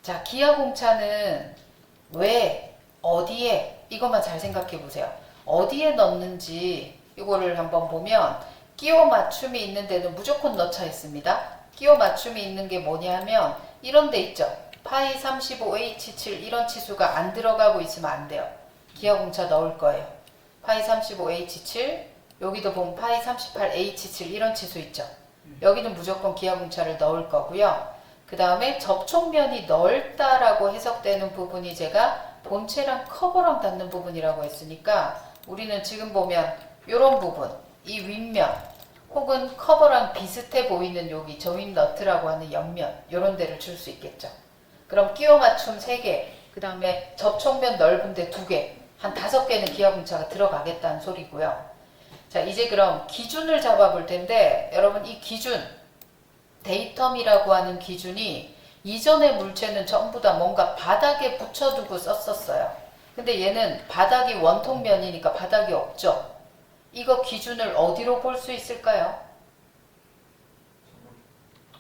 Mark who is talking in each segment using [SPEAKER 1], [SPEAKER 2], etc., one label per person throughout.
[SPEAKER 1] 자, 기하공차는 왜, 어디에, 이것만 잘 생각해 보세요. 어디에 넣는지 이거를 한번 보면 끼워 맞춤이 있는 데는 무조건 넣자 했습니다. 끼워 맞춤이 있는 게 뭐냐면 이런 데 있죠. 파이 35H7 이런 치수가 안 들어가고 있으면 안 돼요. 기하공차 넣을 거예요. 파이 35H7 여기도 보면 파이 38H7 이런 치수 있죠. 여기는 무조건 기하공차를 넣을 거고요. 그 다음에 접촉면이 넓다라고 해석되는 부분이 제가 본체랑 커버랑 닿는 부분이라고 했으니까 우리는 지금 보면 이런 부분, 이 윗면 혹은 커버랑 비슷해 보이는 여기 조인 너트라고 하는 옆면 이런 데를 줄 수 있겠죠. 그럼 끼워 맞춤 3개, 그 다음에 접촉면 넓은 데 2개, 한 5개는 기하공차가 들어가겠다는 소리고요. 자, 이제 그럼 기준을 잡아볼 텐데 여러분 이 기준, 데이텀이라고 하는 기준이 이전의 물체는 전부 다 뭔가 바닥에 붙여두고 썼었어요. 근데 얘는 바닥이 원통면이니까 바닥이 없죠. 이거 기준을 어디로 볼 수 있을까요?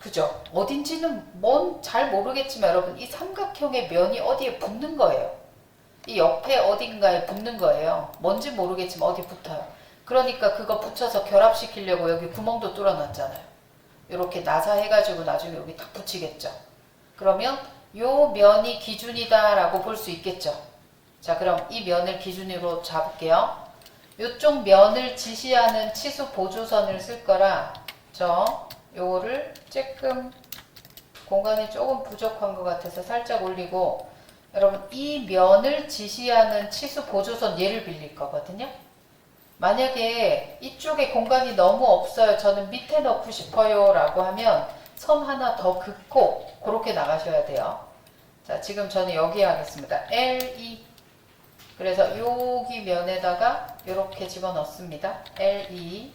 [SPEAKER 1] 그죠? 어딘지는 잘 모르겠지만 여러분 이 삼각형의 면이 어디에 붙는 거예요. 이 옆에 어딘가에 붙는 거예요. 뭔지 모르겠지만 어디 붙어요. 그러니까 그거 붙여서 결합시키려고 여기 구멍도 뚫어놨잖아요. 이렇게 나사해가지고 나중에 여기 딱 붙이겠죠. 그러면 요 면이 기준이다 라고 볼 수 있겠죠. 자, 그럼 이 면을 기준으로 잡을게요. 요쪽 면을 지시하는 치수 보조선을 쓸 거라 요거를 조금 공간이 조금 부족한 것 같아서 살짝 올리고 여러분 이 면을 지시하는 치수 보조선 얘를 빌릴 거거든요. 만약에 이쪽에 공간이 너무 없어요. 저는 밑에 넣고 싶어요 라고 하면 선 하나 더 긋고 그렇게 나가셔야 돼요. 자, 지금 저는 여기 하겠습니다. LE. 그래서 여기 면에다가 이렇게 집어넣습니다. LE.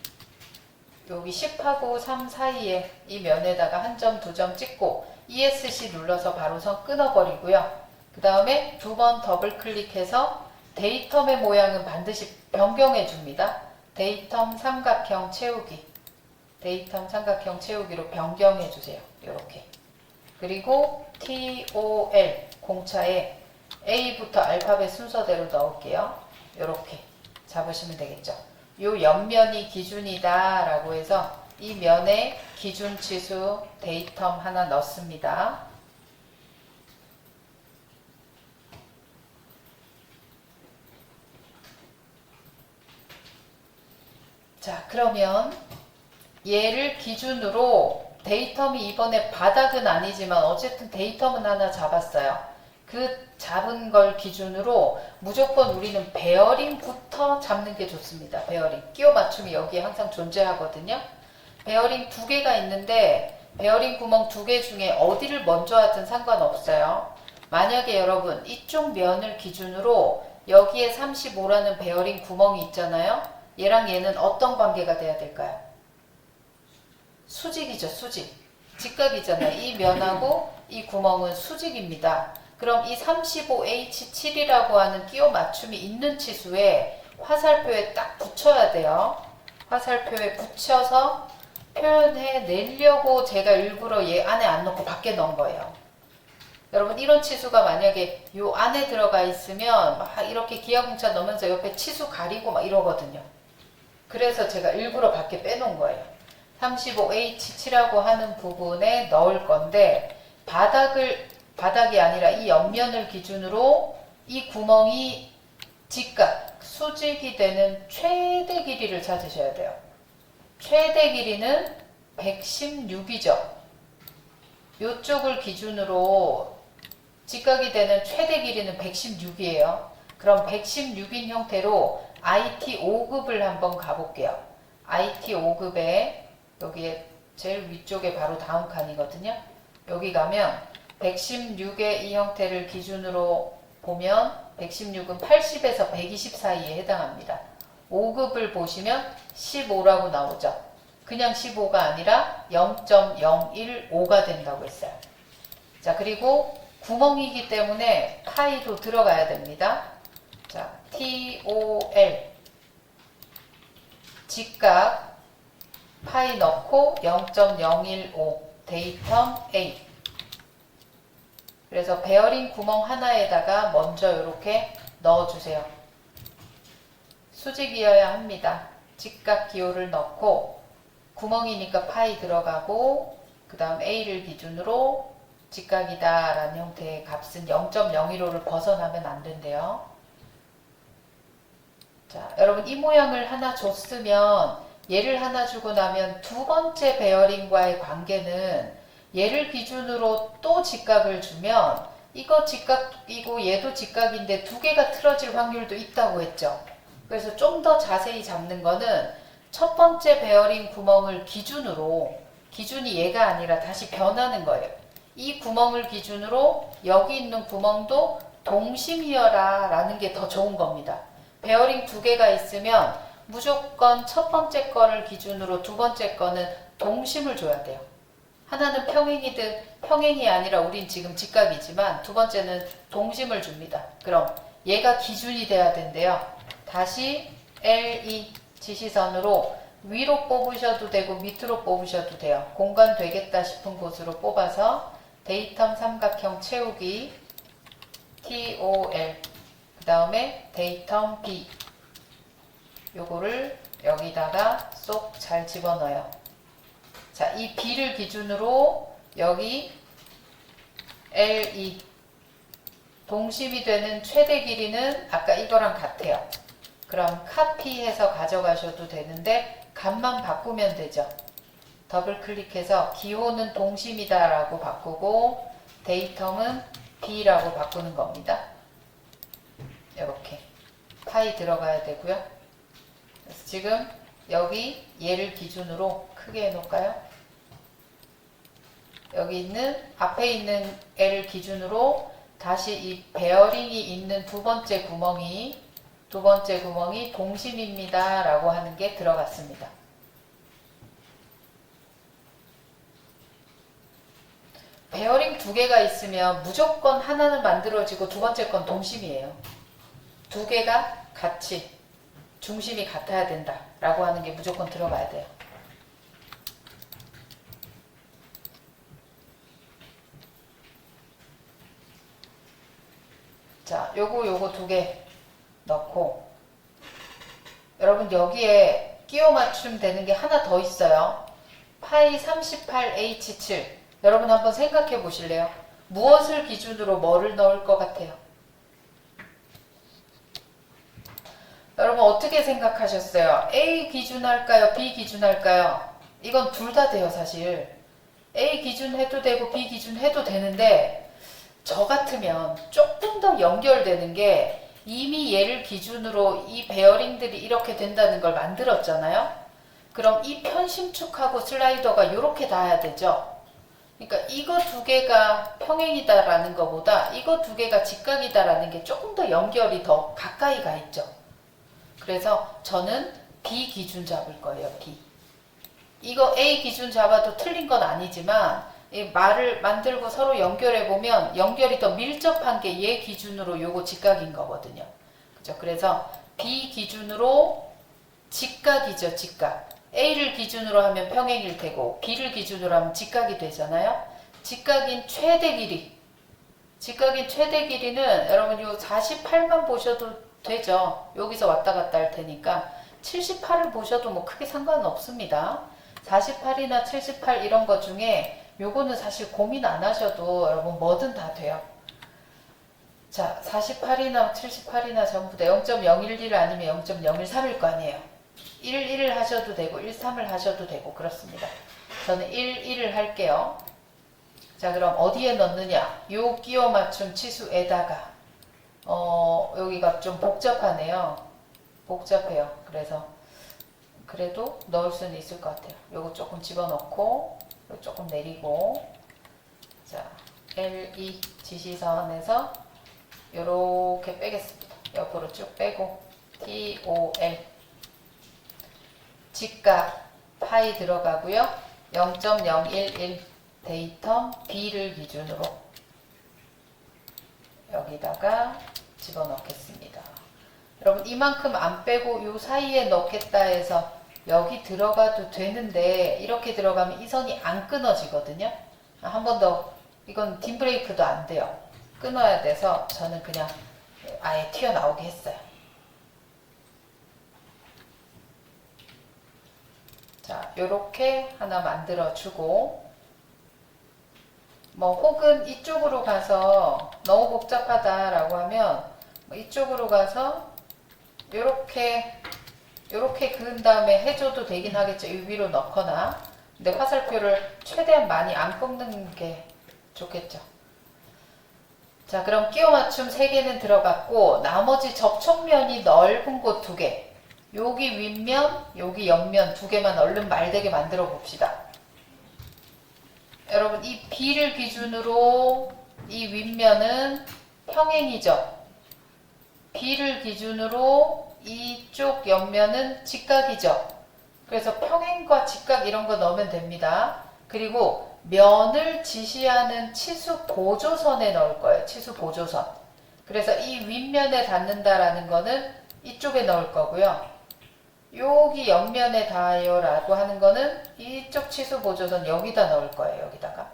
[SPEAKER 1] 여기 10하고 3 사이에 이 면에다가 한 점, 2점 찍고 ESC 눌러서 바로 선 끊어버리고요. 그 다음에 2번 더블 클릭해서 데이텀의 모양은 반드시 변경해 줍니다. 데이텀 삼각형 채우기. 데이텀 삼각형 채우기로 변경해 주세요. 이렇게. 그리고 TOL 공차에 A부터 알파벳 순서대로 넣을게요. 이렇게 잡으시면 되겠죠. 요 옆면이 기준이다 라고 해서 이 면에 기준 치수 데이텀 하나 넣습니다. 자, 그러면 얘를 기준으로 데이텀이 이번에 바닥은 아니지만 어쨌든 데이텀은 하나 잡았어요. 그 잡은 걸 기준으로 무조건 우리는 베어링부터 잡는 게 좋습니다. 베어링. 끼워 맞춤이 여기에 항상 존재하거든요. 베어링 2개가 있는데 베어링 구멍 2개 중에 어디를 먼저 하든 상관없어요. 만약에 여러분 이쪽 면을 기준으로 여기에 35라는 베어링 구멍이 있잖아요. 얘랑 얘는 어떤 관계가 돼야 될까요? 수직이죠, 수직. 직각이잖아요. 이 면하고 이 구멍은 수직입니다. 그럼 이 35H7이라고 하는 끼워 맞춤이 있는 치수에 화살표에 딱 붙여야 돼요. 화살표에 붙여서 표현해 내려고 제가 일부러 얘 안에 안 넣고 밖에 넣은 거예요. 여러분 이런 치수가 만약에 요 안에 들어가 있으면 막 이렇게 기하공차 넣으면서 옆에 치수 가리고 막 이러거든요. 그래서 제가 일부러 밖에 빼놓은 거예요. 35H7이라고 하는 부분에 넣을 건데 바닥이 아니라 이 옆면을 기준으로 이 구멍이 직각, 수직이 되는 최대 길이를 찾으셔야 돼요. 최대 길이는 116이죠. 이쪽을 기준으로 직각이 되는 최대 길이는 116이에요. 그럼 116인 형태로 IT 5급을 한번 가볼게요. IT 5급에 여기에 제일 위쪽에 바로 다음 칸이거든요. 여기 가면 116의 이 형태를 기준으로 보면 116은 80에서 120 사이에 해당합니다. 5급을 보시면 15라고 나오죠. 그냥 15가 아니라 0.015가 된다고 했어요. 자, 그리고 구멍이기 때문에 파이도 들어가야 됩니다. 자, TOL 직각 파이 넣고 0.015 데이텀 A 그래서 베어링 구멍 하나에다가 먼저 이렇게 넣어주세요. 수직이어야 합니다. 직각 기호를 넣고 구멍이니까 파이 들어가고 그 다음 A를 기준으로 직각이다 라는 형태의 값은 0.015를 벗어나면 안 된대요. 자, 여러분 이 모양을 하나 줬으면 얘를 하나 주고 나면 두 번째 베어링과의 관계는 얘를 기준으로 또 직각을 주면 이거 직각이고 얘도 직각인데 두 개가 틀어질 확률도 있다고 했죠. 그래서 좀 더 자세히 잡는 거는 첫 번째 베어링 구멍을 기준으로, 기준이 얘가 아니라 다시 변하는 거예요. 이 구멍을 기준으로 여기 있는 구멍도 동심이어라 라는 게 더 좋은 겁니다. 베어링 두 개가 있으면 무조건 첫 번째 거를 기준으로 두 번째 거는 동심을 줘야 돼요. 하나는 평행이든 평행이 아니라 우린 지금 직각이지만 두 번째는 동심을 줍니다. 그럼 얘가 기준이 돼야 된대요. 다시 LE 지시선으로 위로 뽑으셔도 되고 밑으로 뽑으셔도 돼요. 공간 되겠다 싶은 곳으로 뽑아서 데이텀 삼각형 채우기 TOL 그 다음에 데이텀 B 요거를 여기다가 쏙 잘 집어넣어요. 자, 이 B를 기준으로 여기 LE 동심이 되는 최대 길이는 아까 이거랑 같아요. 그럼 카피해서 가져가셔도 되는데 값만 바꾸면 되죠. 더블 클릭해서 기호는 동심이다 라고 바꾸고 데이텀은 B라고 바꾸는 겁니다. 이렇게 파이 들어가야 되고요. 그래서 지금 여기 얘를 기준으로 크게 해놓을까요? 여기 있는 앞에 있는 애를 기준으로 다시 이 베어링이 있는 두 번째 구멍이 동심입니다 라고 하는 게 들어갔습니다. 베어링 두 개가 있으면 무조건 하나는 만들어지고 두 번째 건 동심이에요. 두 개가 같이 중심이 같아야 된다 라고 하는 게 무조건 들어가야 돼요. 자, 요거 두 개 넣고 여러분 여기에 끼워 맞춤 되는 게 하나 더 있어요. 파이 38H7 여러분 한번 생각해 보실래요? 무엇을 기준으로 뭐를 넣을 것 같아요? 여러분 어떻게 생각하셨어요? A 기준 할까요? B 기준 할까요? 이건 둘 다 돼요 사실. A 기준 해도 되고 B 기준 해도 되는데 저 같으면 조금 더 연결되는 게 이미 얘를 기준으로 이 베어링들이 이렇게 된다는 걸 만들었잖아요. 그럼 이 편심축하고 슬라이더가 이렇게 닿아야 되죠. 그러니까 이거 두 개가 평행이다라는 것보다 이거 두 개가 직각이다라는 게 조금 더 연결이 더 가까이 가 있죠. 그래서 저는 B 기준 잡을 거예요. B. 이거 A 기준 잡아도 틀린 건 아니지만 이 말을 만들고 서로 연결해 보면 연결이 더 밀접한 게 얘 기준으로 요거 직각인 거거든요. 그죠? 그래서 B 기준으로 직각이죠, 직각. A를 기준으로 하면 평행일 테고 B를 기준으로 하면 직각이 되잖아요. 직각인 최대 길이. 직각인 최대 길이는 여러분 요 48만 보셔도 되죠. 여기서 왔다 갔다 할 테니까 78을 보셔도 뭐 크게 상관은 없습니다. 48이나 78 이런 것 중에 요거는 사실 고민 안 하셔도 여러분 뭐든 다 돼요. 자, 48이나 78이나 전부 다 0.011 아니면 0.013일 거 아니에요. 1을 하셔도 되고 13을 하셔도 되고 그렇습니다. 저는 1을 할게요. 자, 그럼 어디에 넣느냐? 요 끼워 맞춤 치수에다가 여기가 좀 복잡하네요. 복잡해요. 그래서 그래도 넣을 수는 있을 것 같아요. 요거 조금 집어넣고 요거 조금 내리고 자, LE 지시선에서 요렇게 빼겠습니다. 옆으로 쭉 빼고 TOL 직각 파이 들어가고요. 0.011 데이텀 B를 기준으로 여기다가 집어넣겠습니다. 여러분 이만큼 안 빼고 요 사이에 넣겠다 해서 여기 들어가도 되는데 이렇게 들어가면 이 선이 안 끊어지거든요. 한 번 더 이건 딘브레이크도 안 돼요. 끊어야 돼서 저는 그냥 아예 튀어나오게 했어요. 자, 요렇게 하나 만들어주고, 뭐 혹은 이쪽으로 가서 너무 복잡하다라고 하면 이쪽으로 가서 요렇게 그은 다음에 해줘도 되긴 하겠죠. 이 위로 넣거나. 근데 화살표를 최대한 많이 안 꺾는 게 좋겠죠. 자, 그럼 끼워 맞춤 3개는 들어갔고, 나머지 접촉면이 넓은 곳 2개, 여기 윗면, 여기 옆면 2개만 얼른 말되게 만들어 봅시다. 여러분, 이 B를 기준으로 이 윗면은 평행이죠. B를 기준으로 이쪽 옆면은 직각이죠. 그래서 평행과 직각 이런 거 넣으면 됩니다. 그리고 면을 지시하는 치수 보조선에 넣을 거예요. 치수 보조선. 그래서 이 윗면에 닿는다라는 거는 이쪽에 넣을 거고요. 여기 옆면에 닿아요 라고 하는 거는 이쪽 치수 보조선 여기다 넣을 거예요. 여기다가.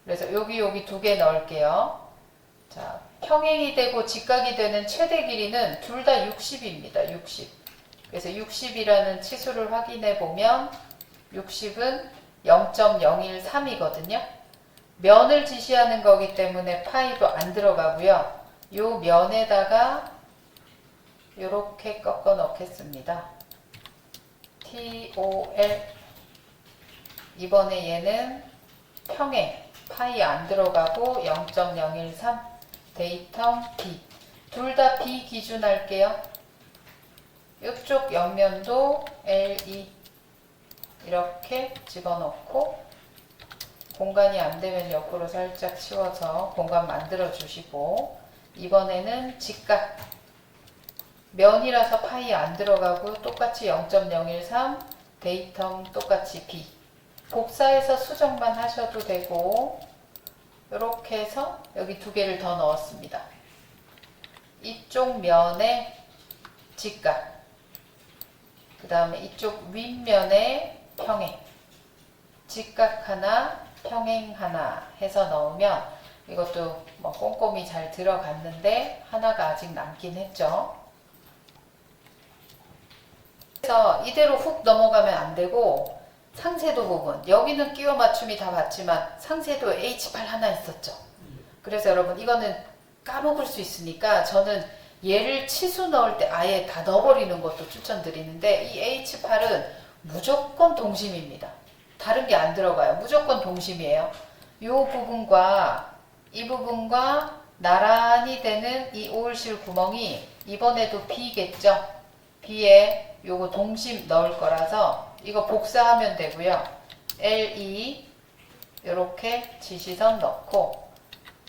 [SPEAKER 1] 그래서 여기 2개 넣을게요. 자, 평행이 되고 직각이 되는 최대 길이는 둘 다 60입니다. 60. 그래서 60이라는 치수를 확인해 보면 60은 0.013이거든요. 면을 지시하는 거기 때문에 파이도 안 들어가고요. 요 면에다가 이렇게 꺾어 넣겠습니다. TOL. 이번에 얘는 평행, 파이 안 들어가고 0.013, 데이텀 B. 둘 다 B 기준 할게요. 이쪽 옆면도 LE 이렇게 집어넣고, 공간이 안 되면 옆으로 살짝 치워서 공간 만들어 주시고, 이번에는 직각. 면이라서 파이 안 들어가고 똑같이 0.013, 데이텀 똑같이 B. 복사해서 수정만 하셔도 되고, 이렇게 해서 여기 2개를 더 넣었습니다. 이쪽 면에 직각, 그 다음에 이쪽 윗면에 평행, 직각 하나, 평행 하나 해서 넣으면 이것도 뭐 꼼꼼히 잘 들어갔는데 하나가 아직 남긴 했죠. 그래서 이대로 훅 넘어가면 안 되고, 상세도 부분, 여기는 끼워 맞춤이 다 봤지만 상세도 H8 하나 있었죠. 그래서 여러분 이거는 까먹을 수 있으니까 저는 얘를 치수 넣을 때 아예 다 넣어버리는 것도 추천드리는데, 이 H8은 무조건 동심입니다. 다른 게 안 들어가요. 무조건 동심이에요. 이 부분과 이 부분과 나란히 되는 이 오일실 구멍이 이번에도 B겠죠. B에 요거 동심 넣을 거라서 이거 복사하면 되고요. LE 이렇게 지시선 넣고,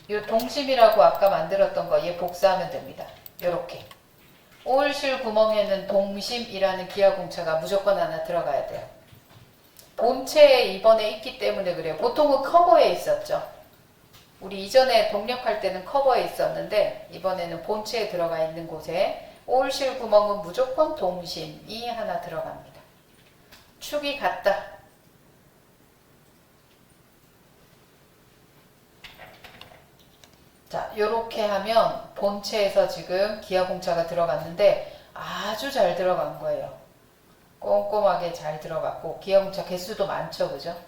[SPEAKER 1] 요 동심이라고 아까 만들었던 거 얘 복사하면 됩니다. 요렇게 오일실 구멍에는 동심이라는 기하공차가 무조건 하나 들어가야 돼요. 본체에 이번에 있기 때문에 그래요. 보통은 커버에 있었죠. 우리 이전에 동력할 때는 커버에 있었는데 이번에는 본체에 들어가 있는 곳에 오일실 구멍은 무조건 동심이 하나 들어갑니다. 축이 같다. 자, 요렇게 하면 본체에서 지금 기하공차가 들어갔는데 아주 잘 들어간 거예요. 꼼꼼하게 잘 들어갔고, 기하공차 개수도 많죠, 그죠?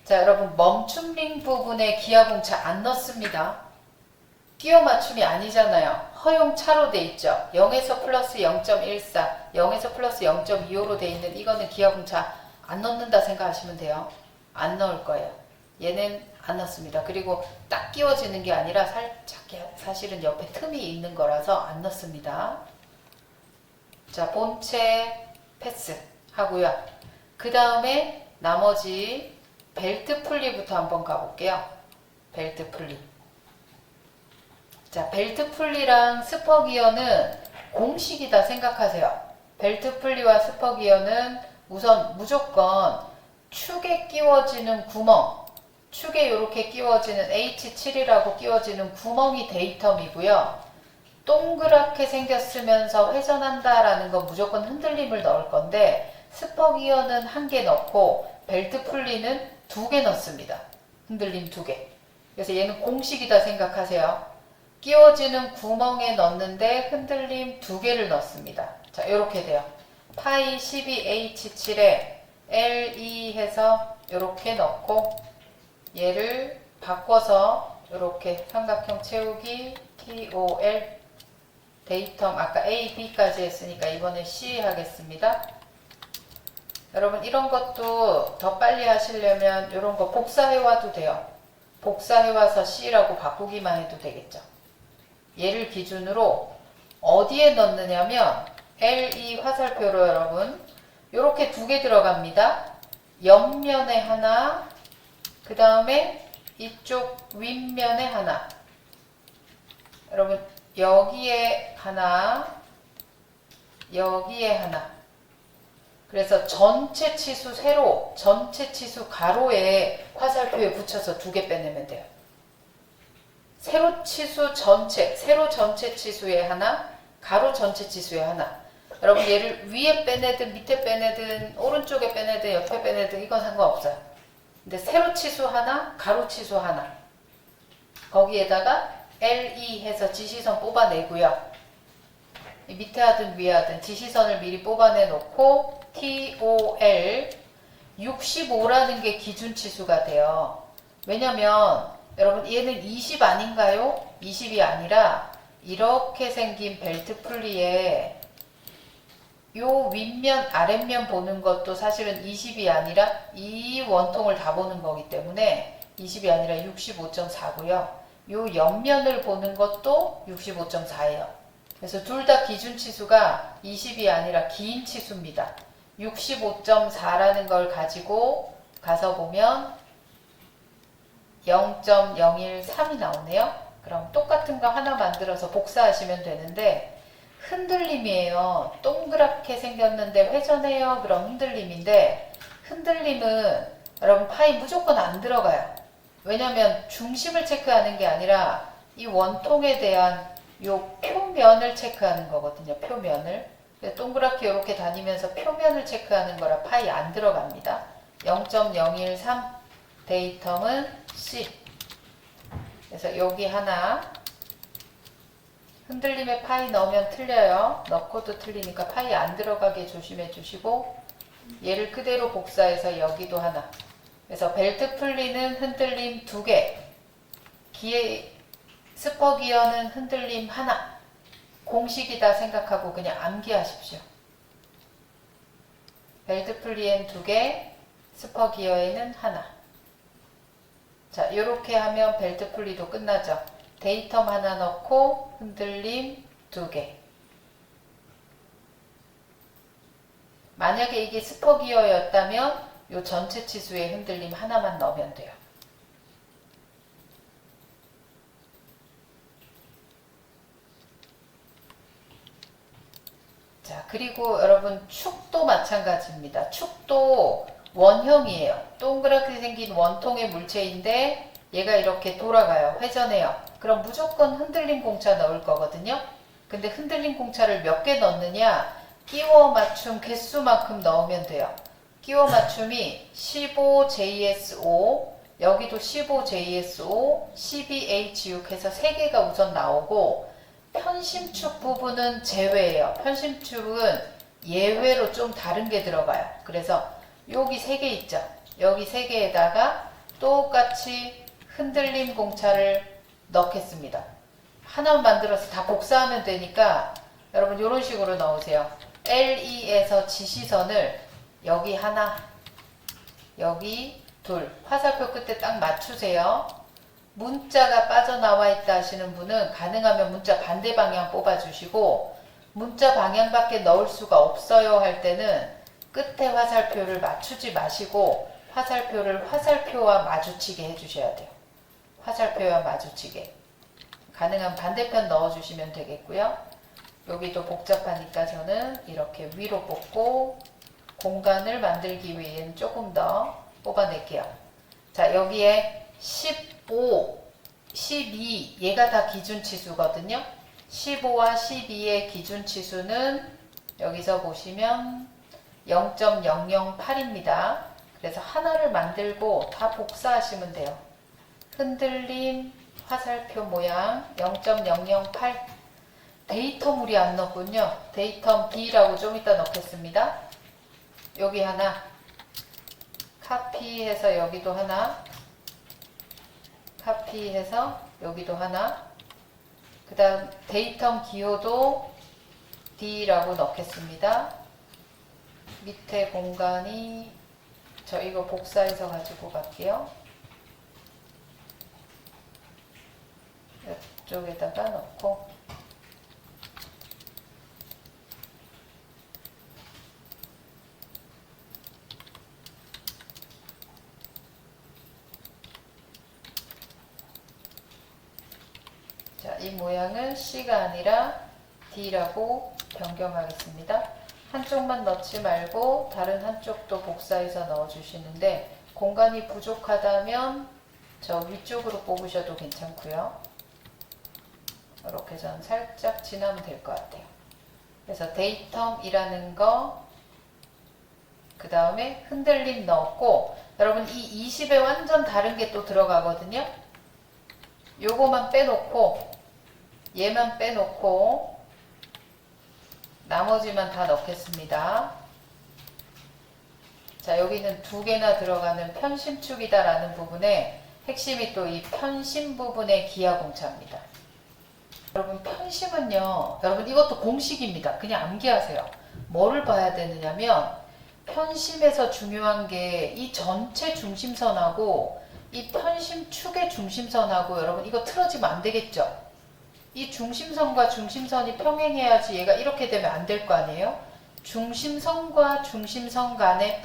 [SPEAKER 1] 자, 여러분 멈춤링 부분에 기하공차 안 넣습니다. 끼워 맞춤이 아니잖아요. 허용차로 돼 있죠. 0에서 플러스 0.14, 0에서 플러스 0.25로 돼 있는 이거는 기하공차 안 넣는다 생각하시면 돼요. 안 넣을 거예요. 얘는 안 넣습니다. 그리고 딱 끼워지는 게 아니라 살짝 사실은 옆에 틈이 있는 거라서 안 넣습니다. 자, 본체 패스 하고요. 그 다음에 나머지 벨트 풀리부터 한번 가볼게요. 벨트 풀리. 자, 벨트 풀리랑 스퍼 기어는 공식이다 생각하세요. 벨트 풀리와 스퍼 기어는 우선 무조건 축에 끼워지는 구멍, 축에 이렇게 끼워지는 H7이라고 끼워지는 구멍이 데이텀이고요. 동그랗게 생겼으면서 회전한다라는 건 무조건 흔들림을 넣을 건데, 스퍼 기어는 1개 넣고 벨트 풀리는 2개 넣습니다. 흔들림 2개. 그래서 얘는 공식이다 생각하세요. 끼워지는 구멍에 넣는데 흔들림 2개를 넣습니다. 자, 이렇게 돼요. 파이 12H7에 LE 해서 이렇게 넣고 얘를 바꿔서 이렇게 삼각형 채우기 TOL 데이텀 아까 A, B까지 했으니까 이번에 C 하겠습니다. 여러분 이런 것도 더 빨리 하시려면 이런 거 복사해와도 돼요. 복사해와서 C라고 바꾸기만 해도 되겠죠. 얘를 기준으로 어디에 넣느냐면 LE 화살표로 여러분 이렇게 2개 들어갑니다. 옆면에 하나, 그 다음에 이쪽 윗면에 하나. 여러분 여기에 하나, 여기에 하나. 그래서 전체 치수 세로, 전체 치수 가로에 화살표에 붙여서 2개 빼내면 돼요. 세로 치수 전체, 세로 전체 치수에 하나, 가로 전체 치수에 하나. 여러분 얘를 위에 빼내든 밑에 빼내든 오른쪽에 빼내든 옆에 빼내든 이건 상관없어요. 근데 세로 치수 하나, 가로 치수 하나. 거기에다가 LE 해서 지시선 뽑아내고요. 밑에 하든 위에 하든 지시선을 미리 뽑아내 놓고 TOL 65라는 게 기준 치수가 돼요. 왜냐면 여러분 얘는 20 아닌가요? 20이 아니라 이렇게 생긴 벨트 풀리에 요 윗면 아랫면 보는 것도 사실은 20이 아니라 이 원통을 다 보는 거기 때문에 20이 아니라 65.4고요. 요 옆면을 보는 것도 65.4예요. 그래서 둘 다 기준 치수가 20이 아니라 긴 치수입니다. 65.4라는 걸 가지고 가서 보면 0.013이 나오네요. 그럼 똑같은 거 하나 만들어서 복사하시면 되는데 흔들림이에요. 동그랗게 생겼는데 회전해요. 그럼 흔들림인데 흔들림은 여러분 파이 무조건 안 들어가요. 왜냐면 중심을 체크하는 게 아니라 이 원통에 대한 요 표면을 체크하는 거거든요. 표면을. 동그랗게 이렇게 다니면서 표면을 체크하는 거라 파이 안 들어갑니다. 0.013 데이텀은 C. 그래서 여기 하나 흔들림에 파이 넣으면 틀려요. 넣고도 틀리니까 파이 안 들어가게 조심해 주시고 얘를 그대로 복사해서 여기도 하나. 그래서 벨트 풀리는 흔들림 2개, 스퍼 기어는 흔들림 하나. 공식이다 생각하고 그냥 암기하십시오. 벨트 풀리엔 2개, 스퍼 기어에는 하나. 자, 이렇게 하면 벨트 풀리도 끝나죠. 데이텀 하나 넣고 흔들림 2개. 만약에 이게 스퍼 기어였다면 이 전체 치수에 흔들림 하나만 넣으면 돼요. 자, 그리고 여러분 축도 마찬가지입니다. 축도 원형이에요. 동그랗게 생긴 원통의 물체인데 얘가 이렇게 돌아가요. 회전해요. 그럼 무조건 흔들림 공차 넣을 거거든요. 근데 흔들림 공차를 몇 개 넣느냐? 끼워 맞춤 개수만큼 넣으면 돼요. 끼워 맞춤이 15JSO, 여기도 15JSO, 12H6 해서 3개가 우선 나오고 편심축 부분은 제외예요. 편심축은 예외로 좀 다른 게 들어가요. 그래서 여기 3개 있죠. 여기 3개에다가 똑같이 흔들림 공차를 넣겠습니다. 하나만 만들어서 다 복사하면 되니까 여러분 이런 식으로 넣으세요. LE에서 지시선을 여기 하나, 여기 둘, 화살표 끝에 딱 맞추세요. 문자가 빠져나와 있다 하시는 분은 가능하면 문자 반대 방향 뽑아주시고 문자 방향밖에 넣을 수가 없어요 할 때는 끝에 화살표를 맞추지 마시고 화살표를 화살표와 마주치게 해주셔야 돼요. 화살표와 마주치게. 가능한 반대편 넣어주시면 되겠고요. 여기도 복잡하니까 저는 이렇게 위로 뽑고 공간을 만들기 위해는 조금 더 뽑아낼게요. 자, 여기에 15, 12 얘가 다 기준 치수거든요. 15와 12의 기준 치수는 여기서 보시면 0.008입니다. 그래서 하나를 만들고 다 복사하시면 돼요. 흔들림 화살표 모양 0.008 데이텀 이 안 넣었군요. 데이텀 D라고 좀 이따 넣겠습니다. 여기 하나 카피해서 여기도 하나 카피해서 여기도 하나 그 다음 데이텀 기호도 D라고 넣겠습니다. 밑에 공간이 저 이거 복사해서 가지고 갈게요. 이쪽에다가 넣고 자, 이 모양은 C가 아니라 D라고 변경하겠습니다. 한쪽만 넣지 말고 다른 한쪽도 복사해서 넣어주시는데 공간이 부족하다면 저 위쪽으로 뽑으셔도 괜찮고요. 이렇게 전 살짝 지나면 될 것 같아요. 그래서 데이텀이라는 거, 그 다음에 흔들림 넣었고, 여러분 이 20에 완전 다른 게 또 들어가거든요. 요거만 빼놓고 얘만 빼놓고 나머지만 다 넣겠습니다. 자, 여기는 두 개나 들어가는 편심축이다 라는 부분에 핵심이 또 이 편심 부분의 기하공차입니다. 여러분 편심은요, 여러분 이것도 공식입니다. 그냥 암기하세요. 뭐를 봐야 되느냐면 편심에서 중요한 게 이 전체 중심선하고 이 편심축의 중심선하고 여러분 이거 틀어지면 안 되겠죠. 이 중심선과 중심선이 평행해야지 얘가 이렇게 되면 안 될 거 아니에요. 중심선과 중심선 간의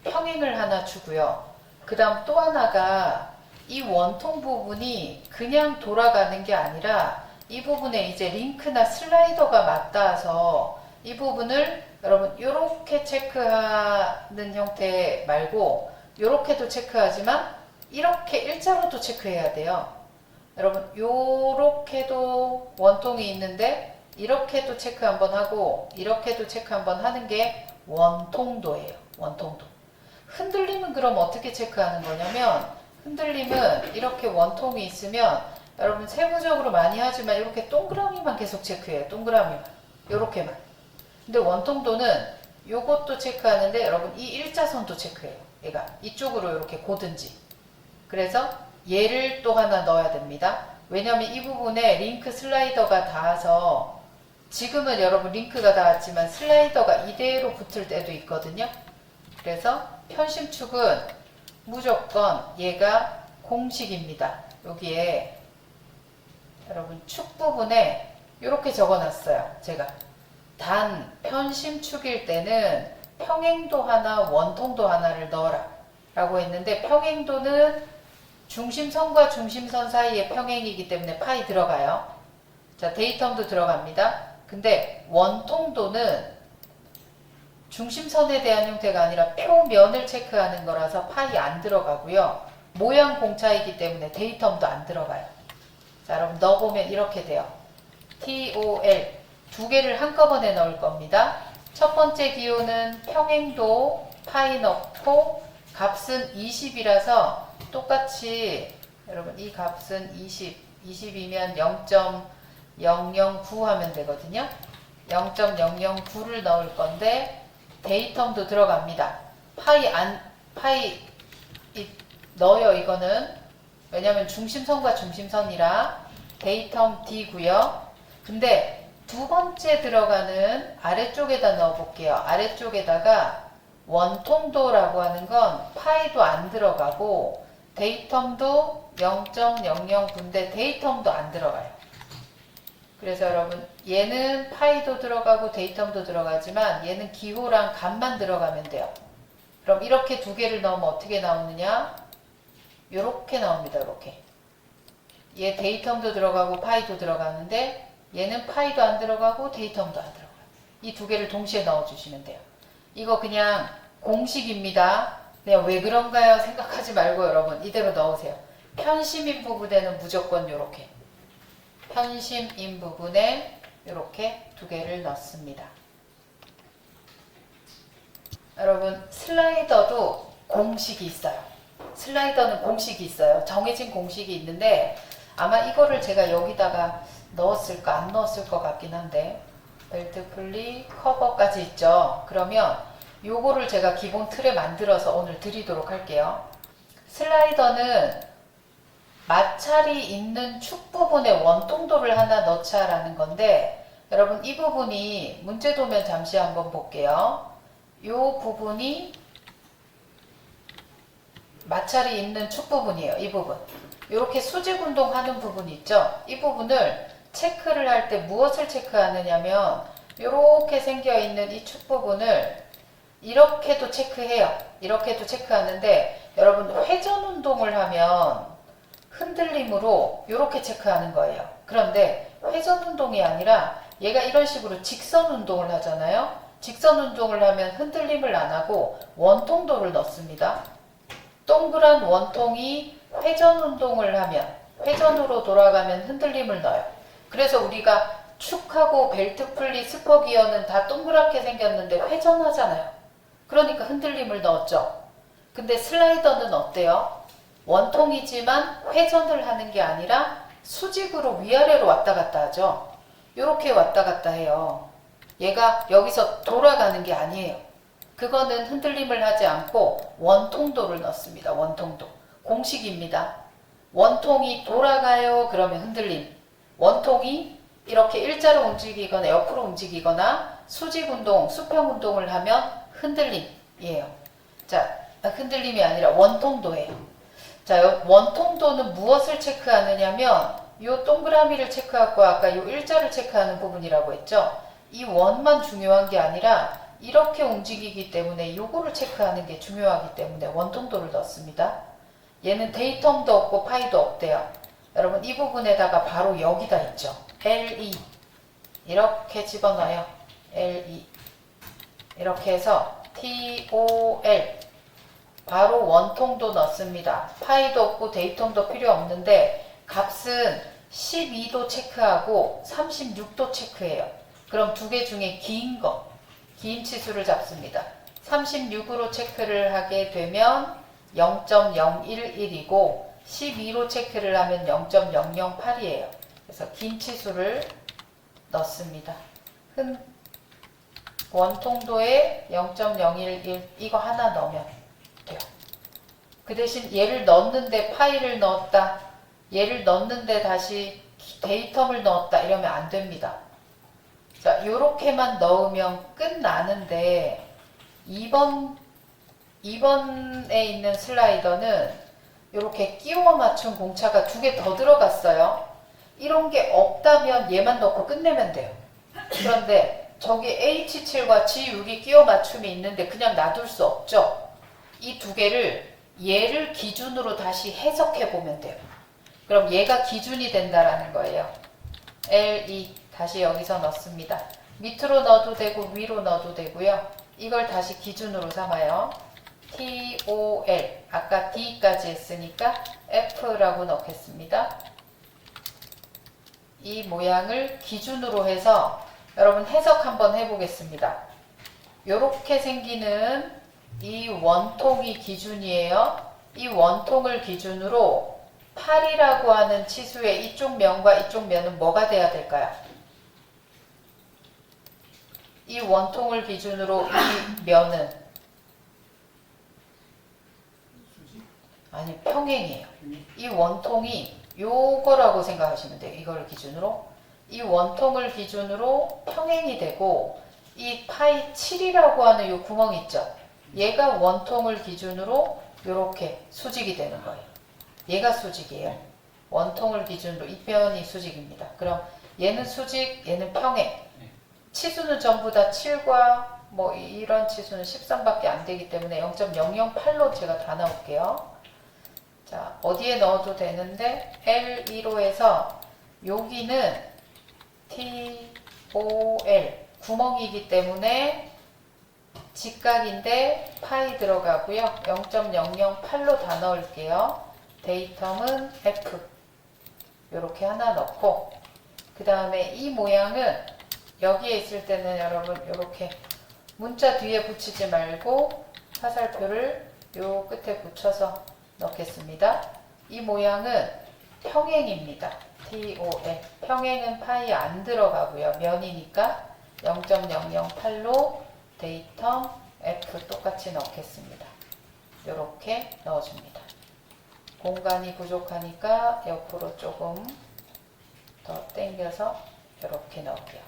[SPEAKER 1] 평행을 하나 주고요. 그 다음 또 하나가 이 원통 부분이 그냥 돌아가는 게 아니라 이 부분에 이제 링크나 슬라이더가 맞닿아서 이 부분을 여러분 이렇게 체크하는 형태 말고 이렇게도 체크하지만 이렇게 일자로도 체크해야 돼요. 여러분 요렇게도 원통이 있는데 이렇게도 체크 한번 하고 이렇게도 체크 한번 하는 게 원통도예요. 원통도. 흔들림은 그럼 어떻게 체크하는 거냐면 흔들림은 이렇게 원통이 있으면 여러분 세부적으로 많이 하지만 이렇게 동그라미만 계속 체크해요. 동그라미만. 요렇게만. 근데 원통도는 요것도 체크하는데 여러분 이 일자선도 체크해요. 얘가 이쪽으로 이렇게 고든지. 그래서 얘를 또 하나 넣어야 됩니다. 왜냐하면 이 부분에 링크 슬라이더가 닿아서 지금은 여러분 링크가 닿았지만 슬라이더가 이대로 붙을 때도 있거든요. 그래서 편심축은 무조건 얘가 공식입니다. 여기에 여러분 축 부분에 이렇게 적어놨어요. 제가 단 편심축일 때는 평행도 하나 원통도 하나를 넣어라 라고 했는데 평행도는 중심선과 중심선 사이의 평행이기 때문에 파이 들어가요. 자, 데이텀도 들어갑니다. 근데 원통도는 중심선에 대한 형태가 아니라 표면을 체크하는 거라서 파이 안 들어가고요. 모양 공차이기 때문에 데이텀도 안 들어가요. 자, 여러분 넣어보면 이렇게 돼요. TOL 두 개를 한꺼번에 넣을 겁니다. 첫 번째 기호는 평행도 파이 넣고 값은 20이라서 똑같이 여러분 이 값은 20이면 0.009 하면 되거든요. 0.009를 넣을 건데 데이텀도 들어갑니다. 파이 넣어요. 이거는 왜냐면 중심선과 중심선이라 데이텀 D고요. 근데 두 번째 들어가는 아래쪽에다 넣어 볼게요. 아래쪽에다가 원통도라고 하는 건 파이도 안 들어가고 데이텀도 0.009인데 데이텀도 안 들어가요. 그래서 여러분 얘는 파이도 들어가고 데이텀도 들어가지만 얘는 기호랑 값만 들어가면 돼요. 그럼 이렇게 두 개를 넣으면 어떻게 나오느냐? 요렇게 나옵니다. 요렇게. 얘 데이텀도 들어가고 파이도 들어가는데 얘는 파이도 안 들어가고 데이텀도 안 들어가요. 이 두 개를 동시에 넣어주시면 돼요. 이거 그냥 공식입니다. 그냥 왜 그런가요? 생각하지 말고 여러분 이대로 넣으세요. 편심인 부분에는 무조건 요렇게. 편심인 부분에 이렇게 두 개를 넣습니다. 여러분 슬라이더도 공식이 있어요. 슬라이더는 공식이 있어요. 정해진 공식이 있는데 아마 이거를 제가 여기다가 넣었을까 안 넣었을 것 같긴 한데 벨트 풀리 커버까지 있죠. 그러면 요거를 제가 기본 틀에 만들어서 오늘 드리도록 할게요. 슬라이더는 마찰이 있는 축 부분에 원통도를 하나 넣자라는 건데 여러분 이 부분이 문제도면 잠시 한번 볼게요. 요 부분이 마찰이 있는 축 부분이에요. 이 부분. 이렇게 수직 운동하는 부분 있죠. 이 부분을 체크를 할 때 무엇을 체크하느냐면 이렇게 생겨 있는 이 축 부분을 이렇게도 체크해요. 이렇게도 체크하는데 여러분 회전 운동을 하면 흔들림으로 이렇게 체크하는 거예요. 그런데 회전 운동이 아니라 얘가 이런 식으로 직선 운동을 하잖아요. 직선 운동을 하면 흔들림을 안 하고 원통도를 넣습니다. 동그란 원통이 회전 운동을 하면 회전으로 돌아가면 흔들림을 넣어요. 그래서 우리가 축하고 벨트 풀리 스퍼 기어는 다 동그랗게 생겼는데 회전하잖아요. 그러니까 흔들림을 넣었죠. 근데 슬라이더는 어때요? 원통이지만 회전을 하는 게 아니라 수직으로 위아래로 왔다 갔다 하죠. 이렇게 왔다 갔다 해요. 얘가 여기서 돌아가는 게 아니에요. 그거는 흔들림을 하지 않고 원통도를 넣습니다. 원통도. 공식입니다. 원통이 돌아가요. 그러면 흔들림. 원통이 이렇게 일자로 움직이거나 옆으로 움직이거나 수직 운동, 수평 운동을 하면 흔들림이에요. 자, 흔들림이 아니라 원통도예요. 자, 원통도는 무엇을 체크하느냐면 요 동그라미를 체크하고 아까 요 일자를 체크하는 부분이라고 했죠. 이 원만 중요한 게 아니라 이렇게 움직이기 때문에 요거를 체크하는 게 중요하기 때문에 원통도를 넣습니다. 얘는 데이텀도 없고 파이도 없대요. 여러분 이 부분에다가 바로 여기다 있죠. LE 이렇게 집어넣어요. LE 이렇게 해서 TOL 바로 원통도 넣습니다. 파이도 없고 데이텀도 필요 없는데 값은 12도 체크하고 36도 체크해요. 그럼 두 개 중에 긴 치수를 잡습니다. 36으로 체크를 하게 되면 0.011이고 12로 체크를 하면 0.008이에요. 그래서 긴 치수를 넣습니다. 원통도에 0.011 이거 하나 넣으면 돼요. 그 대신 얘를 넣는데 파이를 넣었다. 얘를 넣는데 다시 데이텀을 넣었다. 이러면 안 됩니다. 자, 요렇게만 넣으면 끝나는데 2번에 있는 슬라이더는 이렇게 끼워 맞춘 공차가 두 개 더 들어갔어요. 이런 게 없다면 얘만 넣고 끝내면 돼요. 그런데 저기 H7과 G6이 끼워 맞춤이 있는데 그냥 놔둘 수 없죠. 이 두 개를 얘를 기준으로 다시 해석해 보면 돼요. 그럼 얘가 기준이 된다라는 거예요. LE 다시 여기서 넣습니다. 밑으로 넣어도 되고 위로 넣어도 되고요. 이걸 다시 기준으로 삼아요. TOL 아까 D까지 했으니까 F라고 넣겠습니다. 이 모양을 기준으로 해서 여러분 해석 한번 해보겠습니다. 이렇게 생기는 이 원통이 기준이에요. 이 원통을 기준으로 8이라고 하는 치수의 이쪽 면과 이쪽 면은 뭐가 돼야 될까요? 이 원통을 기준으로 이 면은 아니 평행이에요. 이 원통이 요거라고 생각하시면 돼요. 이거를 기준으로 이 원통을 기준으로 평행이 되고 이 파이 7이라고 하는 요 구멍 있죠. 얘가 원통을 기준으로 요렇게 수직이 되는 거예요. 얘가 수직이에요. 원통을 기준으로 이 면이 수직입니다. 그럼 얘는 수직, 얘는 평행. 치수는 전부 다 7과 뭐 이런 치수는 13밖에 안 되기 때문에 0.008로 제가 다 넣을게요. 자, 어디에 넣어도 되는데 L2로 해서 여기는 TOL 구멍이기 때문에 직각인데 파이 들어가고요. 0.008로 다 넣을게요. 데이텀은 F 이렇게 하나 넣고 그 다음에 이 모양은 여기에 있을 때는 여러분 이렇게 문자 뒤에 붙이지 말고 화살표를 요 끝에 붙여서 넣겠습니다. 이 모양은 평행입니다. TOL. 평행은 파이 안 들어가고요. 면이니까 0.008로 데이텀 F 똑같이 넣겠습니다. 이렇게 넣어줍니다. 공간이 부족하니까 옆으로 조금 더 당겨서 이렇게 넣을게요.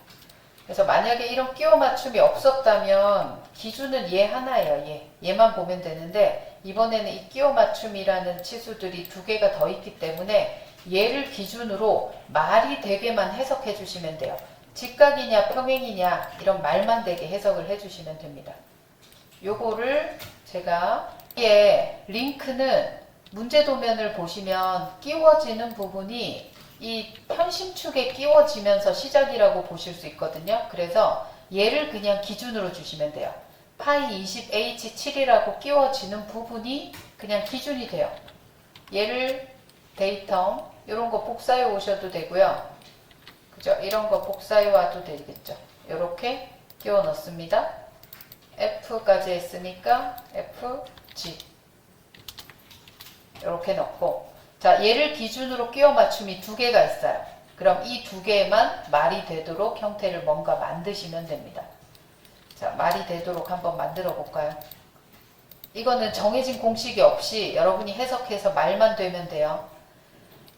[SPEAKER 1] 그래서 만약에 이런 끼워 맞춤이 없었다면 기준은 얘 하나예요. 얘만 보면 되는데 이번에는 이 끼워 맞춤이라는 치수들이 두 개가 더 있기 때문에 얘를 기준으로 말이 되게만 해석해 주시면 돼요. 직각이냐 평행이냐 이런 말만 되게 해석을 해 주시면 됩니다. 요거를 제가 이게 링크는 문제 도면을 보시면 끼워지는 부분이 이 편심축에 끼워지면서 시작이라고 보실 수 있거든요. 그래서 얘를 그냥 기준으로 주시면 돼요. 파이 20H7이라고 끼워지는 부분이 그냥 기준이 돼요. 얘를 데이텀 이런 거 복사해 오셔도 되고요. 그죠? 이런 거 복사해 와도 되겠죠. 이렇게 끼워 넣습니다. F까지 했으니까 FG 이렇게 넣고, 자, 얘를 기준으로 끼워 맞춤이 두 개가 있어요. 그럼 이 두 개만 말이 되도록 형태를 뭔가 만드시면 됩니다. 자, 말이 되도록 한번 만들어 볼까요? 이거는 정해진 공식이 없이 여러분이 해석해서 말만 되면 돼요.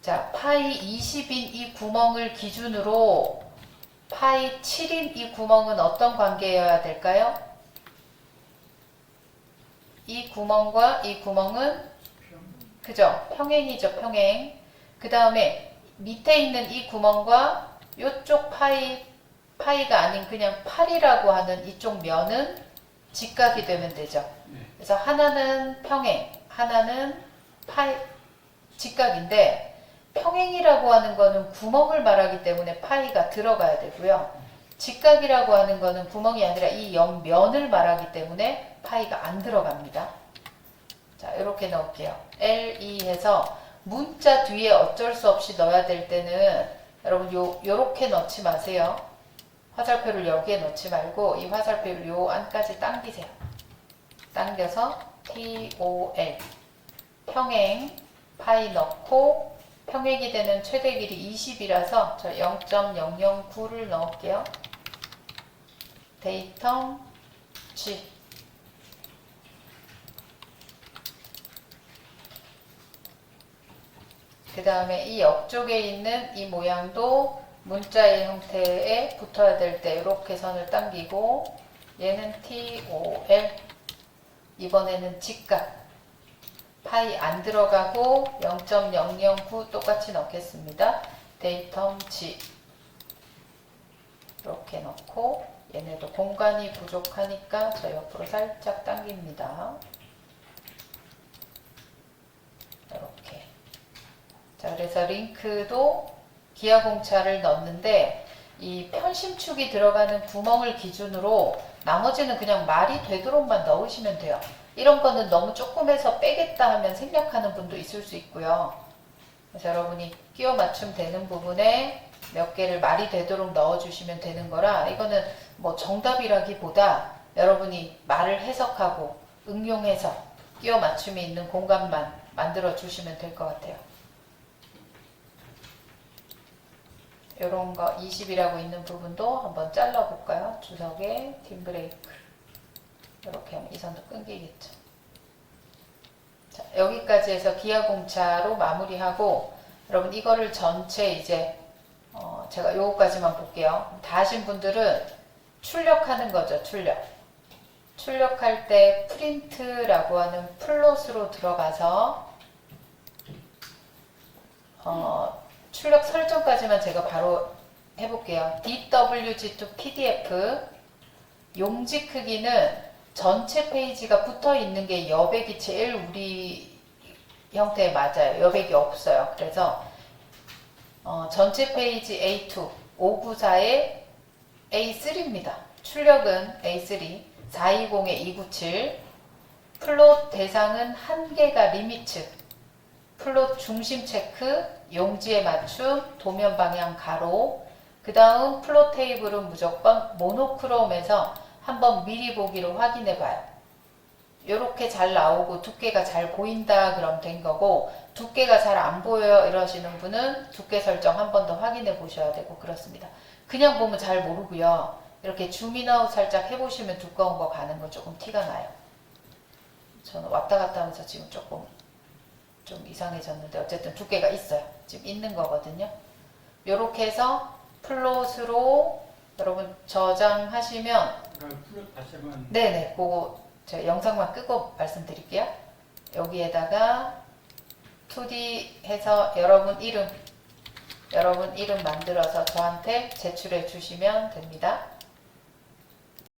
[SPEAKER 1] 자, 파이 20인 이 구멍을 기준으로 파이 7인 이 구멍은 어떤 관계여야 될까요? 이 구멍과 이 구멍은 그죠? 평행이죠, 평행. 그 다음에 밑에 있는 이 구멍과 이쪽 파이가 아닌 그냥 8이라고 하는 이쪽 면은 직각이 되면 되죠. 그래서 하나는 평행, 하나는 직각인데 평행이라고 하는 거는 구멍을 말하기 때문에 파이가 들어가야 되고요. 직각이라고 하는 거는 구멍이 아니라 이 옆면을 말하기 때문에 파이가 안 들어갑니다. 자, 이렇게 넣을게요. LE 해서 문자 뒤에 어쩔 수 없이 넣어야 될 때는 여러분 요렇게 넣지 마세요. 화살표를 여기에 넣지 말고 이 화살표를 요 안까지 당기세요. 당겨서 TOL 평행 파이 넣고 평행이 되는 최대 길이 20이라서 저 0.009를 넣을게요. 데이텀 G 그 다음에 이 옆쪽에 있는 이 모양도 문자의 형태에 붙어야 될 때 이렇게 선을 당기고 얘는 TOL 이번에는 직각 파이 안 들어가고 0.009 똑같이 넣겠습니다. 데이텀 G 이렇게 넣고 얘네도 공간이 부족하니까 저 옆으로 살짝 당깁니다. 이렇게 자, 그래서 링크도 기하공차를 넣는데 이 편심축이 들어가는 구멍을 기준으로 나머지는 그냥 말이 되도록만 넣으시면 돼요. 이런 거는 너무 조금 해서 빼겠다 하면 생략하는 분도 있을 수 있고요. 그래서 여러분이 끼워 맞춤 되는 부분에 몇 개를 말이 되도록 넣어주시면 되는 거라 이거는 뭐 정답이라기보다 여러분이 말을 해석하고 응용해서 끼워 맞춤이 있는 공간만 만들어 주시면 될 것 같아요. 이런 거 20이라고 있는 부분도 한번 잘라볼까요? 주석에 딘 브레이크 이렇게 하면 이 선도 끊기겠죠. 자, 여기까지 해서 기하공차로 마무리하고 여러분 이거를 전체 이제 제가 요거까지만 볼게요. 다 하신 분들은 출력하는 거죠. 출력할 때 프린트라고 하는 플롯으로 들어가서 출력 설정까지만 제가 바로 해볼게요. DWG to PDF 용지 크기는 전체 페이지가 붙어 있는 게 여백이 제일 우리 형태에 맞아요. 여백이 없어요. 그래서 전체 페이지 A2 594에 A3입니다. 출력은 A3 420에 297 플롯 대상은 한개가 리미트 플롯 중심 체크 용지에 맞춤 도면 방향 가로 그 다음 플롯 테이블은 무조건 모노크롬에서 한번 미리 보기로 확인해 봐요. 요렇게 잘 나오고 두께가 잘 보인다 그럼 된 거고, 두께가 잘 안 보여요 이러시는 분은 두께 설정 한 번 더 확인해 보셔야 되고 그렇습니다. 그냥 보면 잘 모르고요. 이렇게 줌인아웃 살짝 해보시면 두꺼운 거 가는 거 조금 티가 나요. 저는 왔다 갔다 하면서 지금 조금 좀 이상해졌는데 어쨌든 두께가 있어요. 지금 있는 거거든요. 요렇게 해서 플롯으로 여러분 저장하시면,
[SPEAKER 2] 플롯 다시 한번.
[SPEAKER 1] 네네, 그거 제가 영상만 끄고 말씀드릴게요. 여기에다가 2D 해서 여러분 이름 만들어서 저한테 제출해 주시면 됩니다.